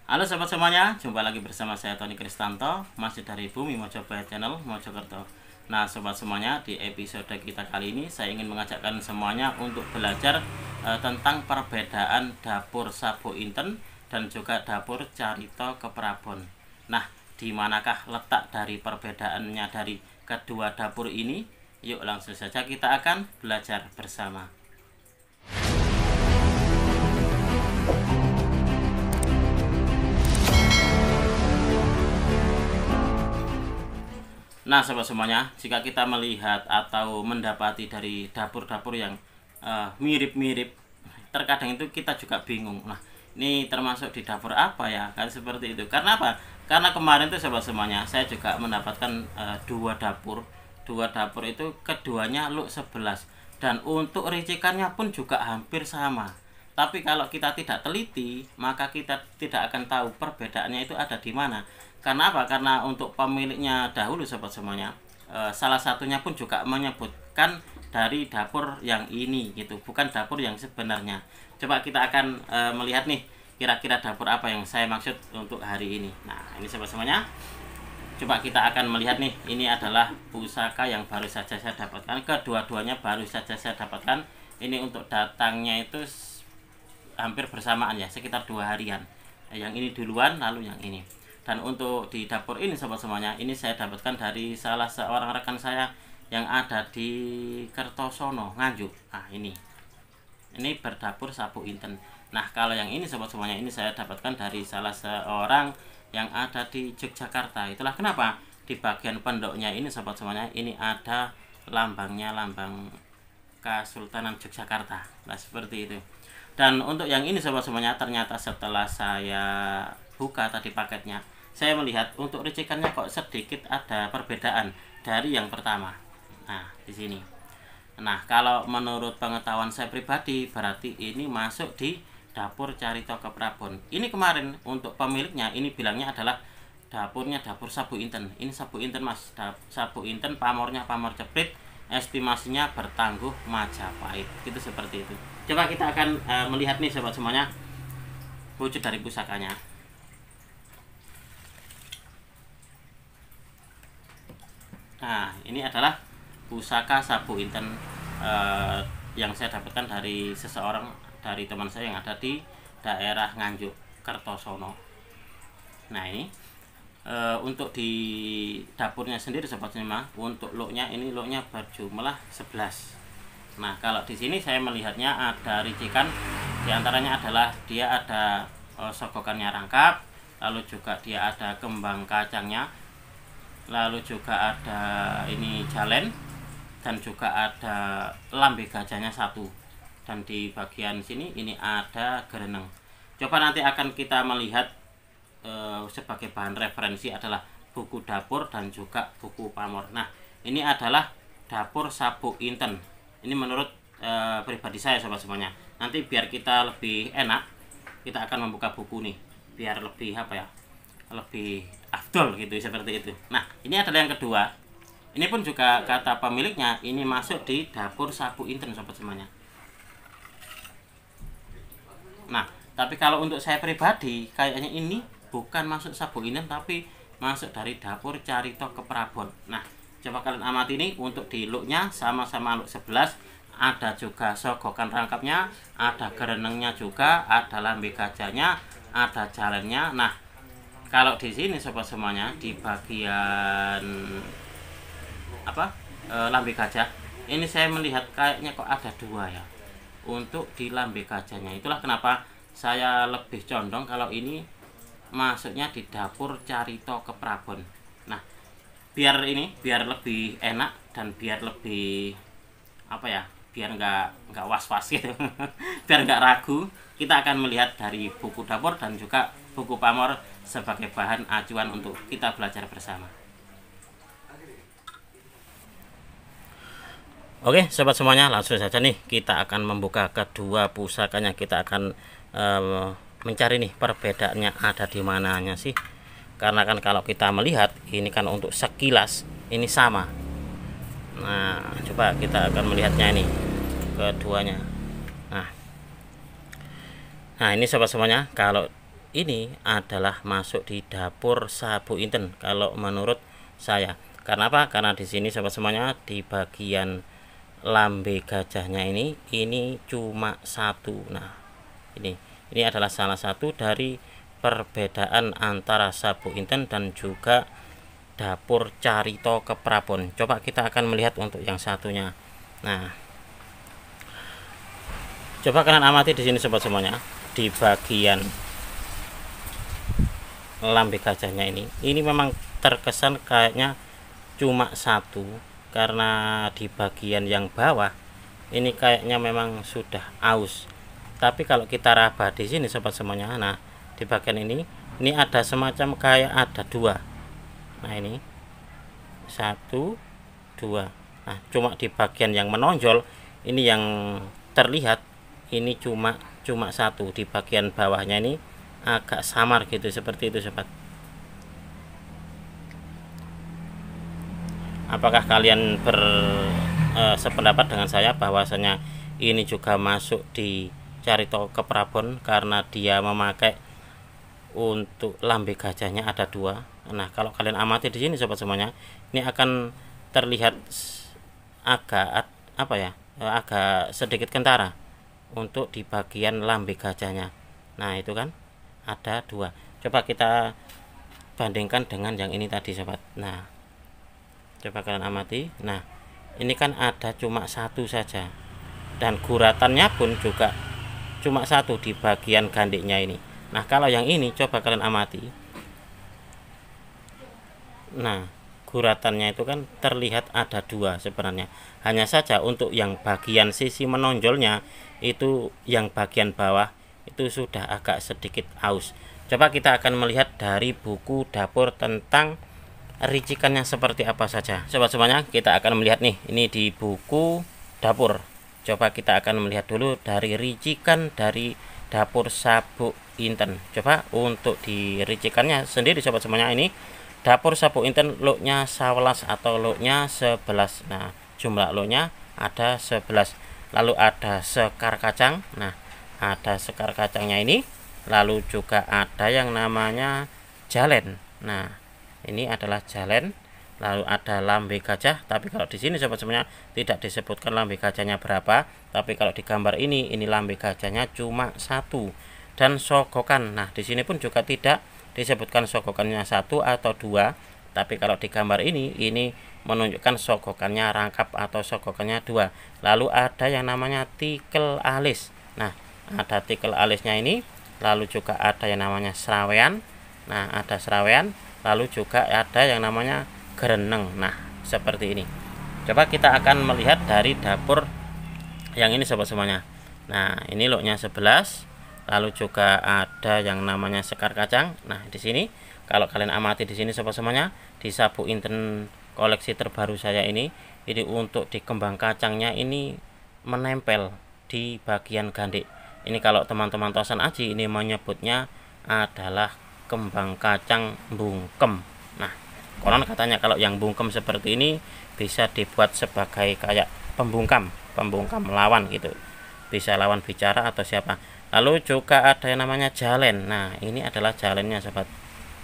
Halo sobat semuanya, jumpa lagi bersama saya Tony Kristanto, masih dari Bumi Mojopahit Channel Mojokerto. Nah sobat semuanya, di episode kita kali ini saya ingin mengajakkan semuanya untuk belajar tentang perbedaan dapur Sabu Inten dan juga dapur Carito Keprabon. Nah, di manakah letak dari perbedaannya dari kedua dapur ini? Yuk langsung saja kita akan belajar bersama. Nah sobat semuanya, jika kita melihat atau mendapati dari dapur-dapur yang mirip-mirip, terkadang itu kita juga bingung. Nah, ini termasuk di dapur apa ya? Kan seperti itu. Karena apa? Karena kemarin tuh sobat semuanya, saya juga mendapatkan dua dapur. Dua dapur itu keduanya look 11 dan untuk ricikannya pun juga hampir sama. Tapi kalau kita tidak teliti, maka kita tidak akan tahu perbedaannya itu ada di mana. Karena apa? Karena untuk pemiliknya dahulu sobat semuanya, salah satunya pun juga menyebutkan dari dapur yang ini gitu, bukan dapur yang sebenarnya. Coba kita akan melihat nih kira-kira dapur apa yang saya maksud untuk hari ini. Nah, ini sobat semuanya. Coba kita akan melihat nih, ini adalah pusaka yang baru saja saya dapatkan. Kedua-duanya baru saja saya dapatkan. Ini untuk datangnya itu hampir bersamaan ya, sekitar 2 harian. Yang ini duluan, lalu yang ini. Dan untuk di dapur ini sobat semuanya, ini saya dapatkan dari salah seorang rekan saya yang ada di Kertosono, Nganjuk. Nah ini berdapur Sabu Inten. Nah kalau yang ini sobat semuanya, ini saya dapatkan dari salah seorang yang ada di Yogyakarta. Itulah kenapa di bagian pendoknya ini sobat semuanya, ini ada lambangnya, lambang Kesultanan Yogyakarta. Nah seperti itu. Dan untuk yang ini sobat semuanya, ternyata setelah saya buka tadi paketnya, saya melihat untuk ricikannya kok sedikit ada perbedaan dari yang pertama. Nah di sini. Nah kalau menurut pengetahuan saya pribadi, berarti ini masuk di dapur Carito Keprabon. Ini kemarin untuk pemiliknya ini bilangnya adalah dapurnya dapur Sabu Inten. Ini Sabu Inten mas, Sabu Inten, pamornya pamor jeprit, estimasinya bertangguh Majapahit. Itu seperti itu. Coba kita akan melihat nih sobat semuanya wujud dari pusakanya. Nah ini adalah pusaka Sabu Inten yang saya dapatkan dari seseorang, dari teman saya yang ada di daerah Nganjuk, Kertosono. Nah ini untuk di dapurnya sendiri sobat semua, untuk looknya ini looknya berjumlah 11. Nah kalau di sini saya melihatnya ada ricikan, diantaranya adalah dia ada sogokannya rangkap, lalu juga dia ada kembang kacangnya, lalu juga ada ini jalen, dan juga ada lambe gajahnya satu, dan di bagian sini ini ada gereneng. Coba nanti akan kita melihat sebagai bahan referensi adalah buku dapur dan juga buku pamor. Nah ini adalah dapur Sabu Inten. Ini menurut pribadi saya sobat semuanya. Nanti biar kita lebih enak, kita akan membuka buku nih, biar lebih apa ya, lebih afdol gitu, seperti itu. Nah ini adalah yang kedua. Ini pun juga kata pemiliknya ini masuk di dapur Sabu Inten sobat semuanya. Nah tapi kalau untuk saya pribadi, kayaknya ini bukan masuk Sabu Inten tapi masuk dari dapur Carito Keprabon. Nah coba kalian amati ini, untuk di looknya sama-sama look 11. Ada juga sogokan rangkapnya, ada gerenengnya juga, ada lambe gajahnya, ada jalannya. Nah kalau di sini sobat semuanya, di bagian apa lambe gajah ini saya melihat kayaknya kok ada dua ya untuk di lambe gajahnya. Itulah kenapa saya lebih condong kalau ini masuknya di dapur Carito Keprabon. Nah biar lebih enak dan biar lebih apa ya, biar nggak was-was gitu biar nggak ragu, kita akan melihat dari buku dapur dan juga buku pamor sebagai bahan acuan untuk kita belajar bersama. Oke sobat semuanya, langsung saja nih kita akan membuka kedua pusakanya. Kita akan mencari nih perbedaannya ada di mananya sih, karena kan kalau kita melihat ini kan untuk sekilas ini sama. Nah coba kita akan melihatnya ini keduanya. Nah ini sobat semuanya, kalau ini adalah masuk di dapur Sabu Inten kalau menurut saya. Karena apa? Karena di sini sobat semuanya di bagian lambe gajahnya ini cuma satu. Nah, ini adalah salah satu dari perbedaan antara Sabu Inten dan juga dapur Carito Keprabon. Coba kita akan melihat untuk yang satunya. Nah, coba kalian amati di sini sobat semuanya, di bagian lambe gajahnya ini memang terkesan kayaknya cuma satu, karena di bagian yang bawah ini kayaknya memang sudah aus. Tapi kalau kita raba di sini sobat semuanya, nah di bagian ini ada semacam kayak ada dua. Nah, ini satu, dua. Nah, cuma di bagian yang menonjol ini yang terlihat ini cuma satu. Di bagian bawahnya ini agak samar gitu, seperti itu sobat. Apakah kalian sependapat dengan saya bahwasanya ini juga masuk di Carito Keprabon karena dia memakai untuk lambe gajahnya ada dua. Nah, kalau kalian amati di sini sobat semuanya, ini akan terlihat agak agak sedikit kentara untuk di bagian lambe gajahnya. Nah, itu kan ada dua. Coba kita bandingkan dengan yang ini tadi sobat. Nah, coba kalian amati. Nah, ini kan ada cuma satu saja, dan guratannya pun juga cuma satu di bagian gandiknya ini. Nah, kalau yang ini coba kalian amati. Nah, guratannya itu kan terlihat ada dua sebenarnya. Hanya saja untuk yang bagian sisi menonjolnya itu yang bagian bawah itu sudah agak sedikit aus. Coba kita akan melihat dari buku dapur tentang ricikannya seperti apa saja. Sobat semuanya, kita akan melihat nih, ini di buku dapur. Coba kita akan melihat dulu dari ricikan dari dapur Sabu Inten. Coba untuk di ricikannya sendiri sobat semuanya, ini dapur Sabu Inten lotnya 11 atau lotnya 11. Nah, jumlah lotnya ada 11. Lalu ada sekar kacang. Nah, ada sekar kacangnya ini. Lalu juga ada yang namanya jalen. Nah, ini adalah jalen. Lalu ada lambe gajah, tapi kalau di sini sobat semuanya tidak disebutkan lambe gajahnya berapa, tapi kalau di gambar ini lambe gajahnya cuma satu. Dan sogokan, nah di sini pun juga tidak disebutkan sogokannya satu atau dua, tapi kalau di gambar ini menunjukkan sogokannya rangkap atau sogokannya dua. Lalu ada yang namanya tikel alis. Nah, ada tikel alisnya ini. Lalu juga ada yang namanya serawean. Nah, ada serawean. Lalu juga ada yang namanya gereneng. Nah, seperti ini. Coba kita akan melihat dari dapur yang ini sobat semuanya. Nah, ini lotnya 11. Lalu juga ada yang namanya sekar kacang. Nah, di sini kalau kalian amati di sini sobat semuanya, di Sabu Inten koleksi terbaru saya ini untuk di kembang kacangnya ini menempel di bagian gandik. Ini kalau teman-teman Tosan Aji ini menyebutnya adalah kembang kacang bungkem. Nah, konon katanya kalau yang bungkem seperti ini bisa dibuat sebagai kayak pembungkam lawan gitu, bisa lawan bicara atau siapa. Lalu juga ada yang namanya jalen. Nah, ini adalah jalennya sobat.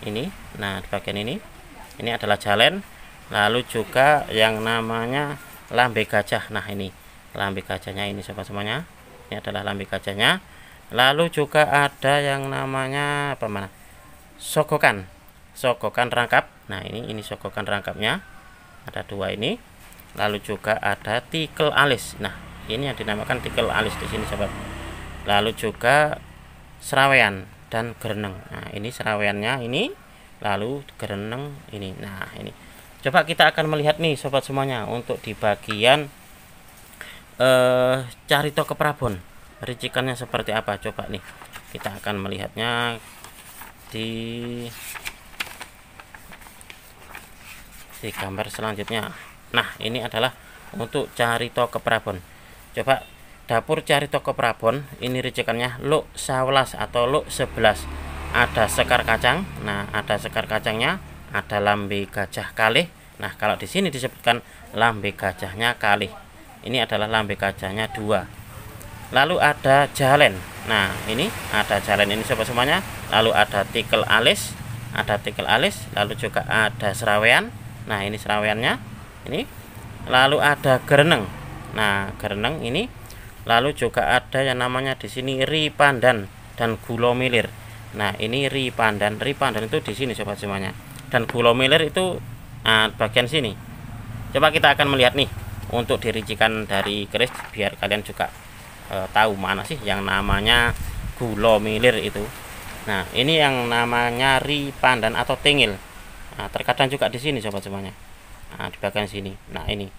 Ini, nah di bagian ini adalah jalen. Lalu juga yang namanya lambe gajah. Nah, ini lambe gajahnya ini sobat semuanya. Ini adalah lambe gajahnya. Lalu juga ada yang namanya apa mana? Sogokan rangkap. Nah, ini sogokan rangkapnya ada dua ini. Lalu juga ada tikel alis. Nah, ini yang dinamakan tikel alis di sini sobat. Lalu juga serawean dan gereneng. Nah, ini seraweannya ini, lalu gereneng ini. Nah, ini coba kita akan melihat nih sobat semuanya untuk di bagian Carito Keprabon ricikannya seperti apa. Coba nih kita akan melihatnya di gambar selanjutnya. Nah, ini adalah untuk Carito Keprabon. Coba dapur Carito Keprabon ini ricikannya luk 11 atau luk 11. Ada sekar kacang. Nah, ada sekar kacangnya, ada lambe gajah kalih. Nah, kalau di sini disebutkan lambe gajahnya kalih. Ini adalah lambe gajahnya dua. Lalu ada jalen. Nah, ini ada jalen ini sobat semuanya. lalu ada tikel alis, lalu juga ada serawean. Nah, ini seraweannya ini, lalu ada gereneng. Nah, gereneng ini, lalu juga ada yang namanya di sini ri pandan dan gulomilir. Nah, ini ri pandan itu di sini sobat semuanya, dan gulomilir itu bagian sini. Coba kita akan melihat nih untuk diricikan dari keris biar kalian juga tahu mana sih yang namanya gulomilir itu. Nah, ini yang namanya ri pandan atau tengil. Nah, terkadang juga di sini sobat semuanya. Nah, di bagian sini. Nah, ini.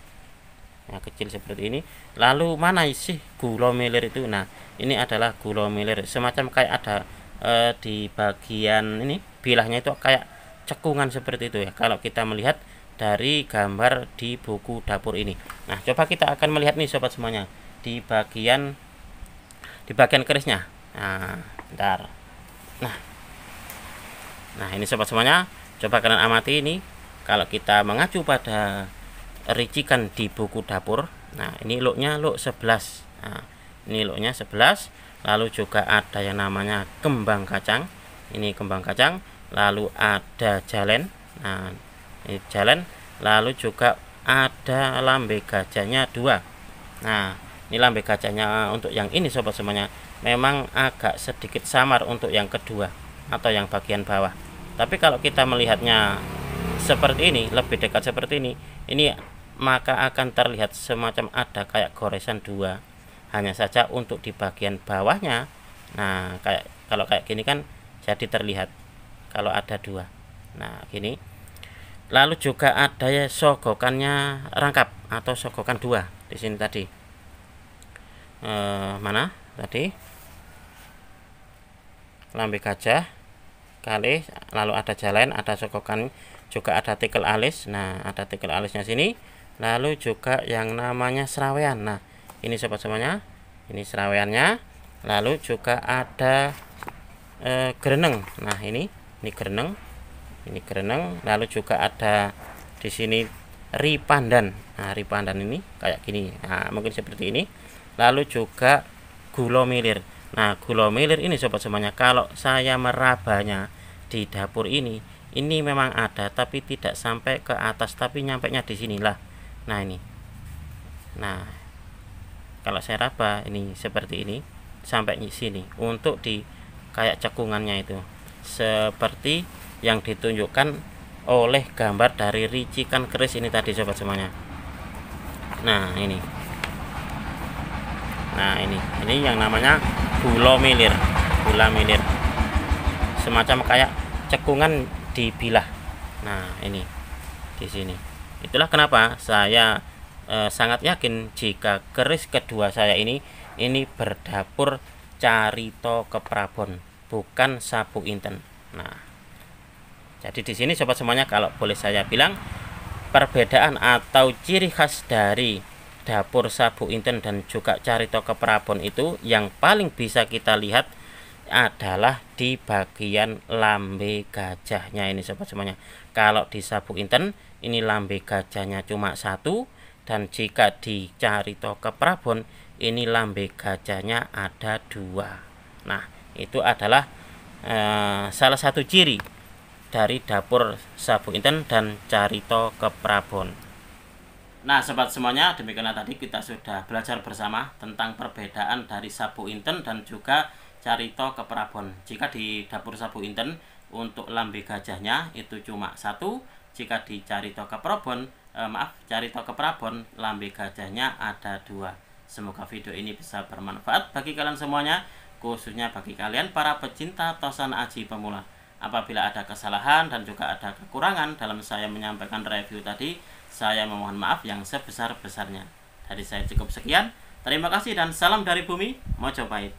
Nah, kecil seperti ini. Lalu mana sih gulomilir itu? Nah, ini adalah gulomilir. Semacam kayak ada di bagian ini bilahnya itu kayak cekungan seperti itu ya. Kalau kita melihat dari gambar di buku dapur ini. Nah, coba kita akan melihat nih sobat semuanya di bagian kerisnya. Nah, bentar. Nah, ini sobat semuanya, coba kalian amati ini. Kalau kita mengacu pada ricikan di buku dapur, nah ini luknya luk 11. Nah, ini luknya 11. Lalu juga ada yang namanya kembang kacang. Ini kembang kacang. Lalu ada jalen. Nah, ini jalen. Lalu juga ada lambe gajahnya 2. Nah, ini lambe gajahnya untuk yang ini sobat semuanya memang agak sedikit samar untuk yang kedua atau yang bagian bawah. Tapi kalau kita melihatnya seperti ini, lebih dekat seperti ini maka akan terlihat semacam ada kayak goresan 2. Hanya saja untuk di bagian bawahnya, nah kalau kayak gini kan jadi terlihat kalau ada 2. Nah, gini. Lalu juga ada ya sogokannya rangkap atau sogokan 2 di sini tadi. Mana tadi? Lambe gajah kali, lalu ada jalan, ada sogokan, juga ada tikel alis. Nah, ada tikel alisnya sini. Lalu juga yang namanya serawean. Nah, ini sobat semuanya, ini seraweannya. Lalu juga ada gereneng. Nah, ini gereneng. Ini gereneng. Lalu juga ada di sini ri pandan. Nah, ri pandan ini kayak gini. Nah, mungkin seperti ini. Lalu juga gulomilir. Nah, gulomilir ini sobat semuanya, kalau saya merabanya di dapur ini memang ada, tapi tidak sampai ke atas, tapi nyampainya di sinilah. Nah, ini. Nah, kalau saya raba ini seperti ini sampai di sini untuk di kayak cekungannya itu seperti yang ditunjukkan oleh gambar dari ricikan keris ini tadi sobat semuanya. Nah, ini. Nah, ini yang namanya gulomilir. Semacam kayak cekungan di bilah. Nah, ini di sini. Itulah kenapa saya sangat yakin jika keris kedua saya ini berdapur Carito Keprabon, bukan Sabu Inten. Nah, jadi di sini sobat semuanya, kalau boleh saya bilang, perbedaan atau ciri khas dari dapur Sabu Inten dan juga Carito Keprabon itu yang paling bisa kita lihat adalah di bagian lambe gajahnya ini sobat semuanya. Kalau di Sabu Inten ini lambe gajahnya cuma 1, dan jika di Carito Keprabon ini lambe gajahnya ada 2. Nah, itu adalah salah satu ciri dari dapur Sabu Inten dan Carito Keprabon. Nah, sobat semuanya, demikianlah tadi kita sudah belajar bersama tentang perbedaan dari Sabu Inten dan juga Carito Keprabon. Jika di dapur Sabu Inten untuk lambe gajahnya itu cuma 1, jika di Carito Keprabon lambe gajahnya ada 2. Semoga video ini bisa bermanfaat bagi kalian semuanya, khususnya bagi kalian para pecinta tosan aji pemula. Apabila ada kesalahan dan juga ada kekurangan dalam saya menyampaikan review tadi, saya memohon maaf yang sebesar-besarnya. Dari saya cukup sekian. Terima kasih dan salam dari bumi Mojopahit.